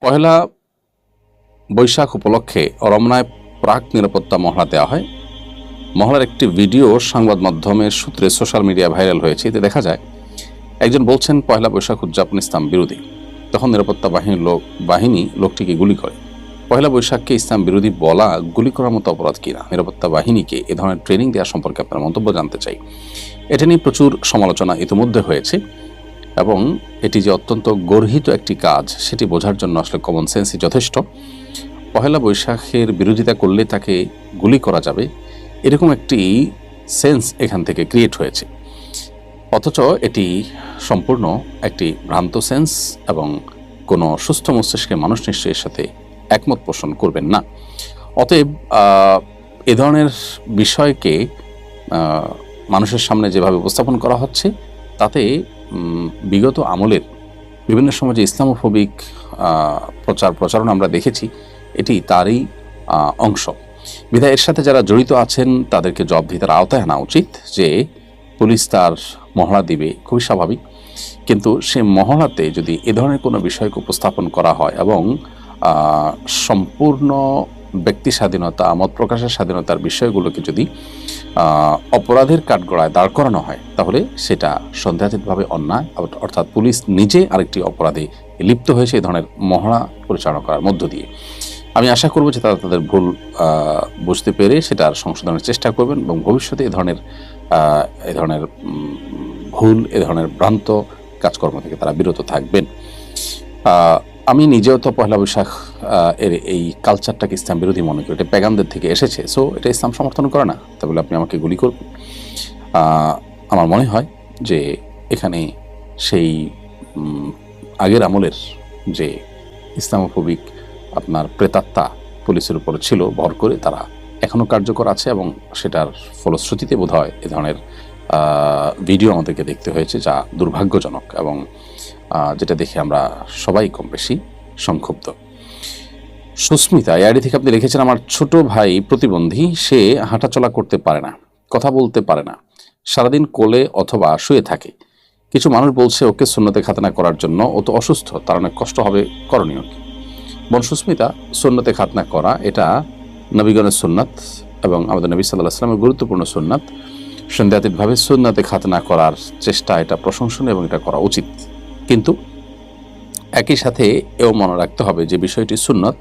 পহেলা বৈশাখ উপলক্ষে রমনায় প্রাক নিরাপত্তা মহড়া দেওয়া হয়। মহড়ার একটি ভিডিও সংবাদ মাধ্যমের সূত্রে সোশ্যাল মিডিয়া ভাইরাল হয়েছে। এতে দেখা যায় একজন বলছেন পহেলা বৈশাখ উদযাপন ইসলাম বিরোধী। তখন নিরাপত্তা বাহিনী লোকটিকে গুলি করে। পহেলা বৈশাখকে ইসলাম বিরোধী বলা গুলি করার মতো অপরাধ কিনা, নিরাপত্তা বাহিনীকে এ ধরনের ট্রেনিং দেওয়া সম্পর্কে আপনার মন্তব্য জানতে চাই। এটা নিয়ে প্রচুর সমালোচনা ইতিমধ্যে হয়েছে এবং এটি যে অত্যন্ত গর্হিত একটি কাজ সেটি বোঝার জন্য আসলে কমন সেন্সই যথেষ্ট। পহেলা বৈশাখের বিরোধিতা করলে তাকে গুলি করা যাবে, এরকম একটি সেন্স এখান থেকে ক্রিয়েট হয়েছে। অথচ এটি সম্পূর্ণ একটি ভ্রান্ত সেন্স এবং কোনো সুস্থ মস্তিষ্কের মানুষ নিশ্চয়ই এর সাথে একমত পোষণ করবেন না। অতএব এ ধরনের বিষয়কে মানুষের সামনে যেভাবে উপস্থাপন করা হচ্ছে তাতে বিগত আমলের বিভিন্ন সময় যে ইসলামোফোবিক প্রচারণা আমরা দেখেছি, এটি তারই অংশ। বিধায় এর সাথে যারা জড়িত আছেন তাদেরকে জবাবদিহিতার আওতায় আনা উচিত। যে পুলিশ তার মহড়া দিবে, খুবই স্বাভাবিক, কিন্তু সে মহড়াতে যদি এ ধরনের কোনো বিষয়কে উপস্থাপন করা হয় এবং সম্পূর্ণ ব্যক্তি স্বাধীনতা, মত প্রকাশের স্বাধীনতার বিষয়গুলোকে যদি অপরাধের কাঠগড়ায় দাঁড় করানো হয়, তাহলে সেটা সন্দেহাতীতভাবে অন্যায়, অর্থাৎ পুলিশ নিজে আরেকটি অপরাধে লিপ্ত হয়েছে এই ধরনের মহড়া পরিচালনা করার মধ্য দিয়ে। আমি আশা করব যে তারা তাদের ভুল বুঝতে পেরে সেটার সংশোধনের চেষ্টা করবেন এবং ভবিষ্যতে এ ধরনের ভুল, এ ধরনের ভ্রান্ত কাজকর্ম থেকে তারা বিরত থাকবেন। আমি নিজেও তো পহেলা বৈশাখ এর এই কালচারটাকে ইসলাম বিরোধী মনে করি। এটা প্যাগানদের থেকে এসেছে, সো এটা ইসলাম সমর্থন করে না। তা বলে আপনি আমাকে গুলি করবেন? আমার মনে হয় যে এখানে সেই আগের আমলের যে ইসলামোফোবিক আপনার প্রেতাত্মা পুলিশের উপরে ছিল, ভর করে তারা এখনও কার্যকর আছে এবং সেটার ফলশ্রুতিতে বোধহয় এ ধরনের ভিডিও আমাদেরকে দেখতে হয়েছে, যা দুর্ভাগ্যজনক এবং যেটা দেখে আমরা সবাই কম বেশি সংক্ষুব্ধ। সুস্মিতা এআইডি থেকে আপনি লিখেছেন, আমার ছোট ভাই প্রতিবন্ধী, সে হাঁটাচলা করতে পারে না, কথা বলতে পারে না, সারাদিন কোলে অথবা শুয়ে থাকে। কিছু মানুষ বলছে ওকে সুন্নতে খাতনা করার জন্য, ও তো অসুস্থ, তার অনেক কষ্ট হবে, করণীয় কি? বোন সুস্মিতা, সুন্নতে খাতনা করা এটা নবীগণের সুন্নাত এবং আমাদের নবী সাল্লাল্লাহু আলাইহি ওয়াসাল্লামের গুরুত্বপূর্ণ সুন্নাত। সন্দেহাতীতভাবে সুন্নাতে খাতনা করার চেষ্টা এটা প্রশংসনীয় এবং এটা করা উচিত, কিন্তু একই সাথে এও মনে রাখতে হবে যে বিষয়টি সুন্নত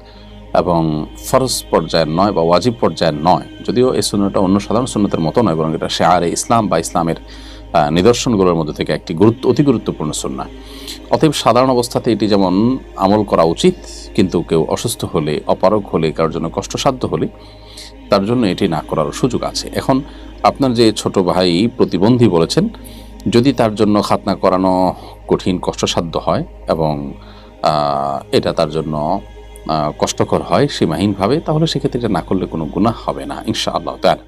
এবং ফরজ পর্যায়ের নয় বা ওয়াজিব পর্যায়ের নয়। যদিও এই সুন্নতটা অন্য সাধারণ সুন্নতের মতো নয়, বরং এটা শেয়ারে ইসলাম বা ইসলামের নিদর্শনগুলোর মধ্যে থেকে একটি অতি গুরুত্বপূর্ণ সুন্নাহ। অতএব সাধারণ অবস্থাতে এটি যেমন আমল করা উচিত, কিন্তু কেউ অসুস্থ হলে, অপারগ হলে, কারোর জন্য কষ্টসাধ্য হলে তার জন্য এটি না করার সুযোগ আছে। এখন আপনার যে ছোট ভাই প্রতিবন্ধী বলেছেন, যদি তার জন্য খাতনা করানো কঠিন কষ্টসাধ্য হয় এবং এটা তার জন্য কষ্টকর হয় সীমাহীনভাবে, তাহলে সেক্ষেত্রে এটা না করলে কোনো গুনাহ হবে না ইনশাআল্লাহ তাআলা।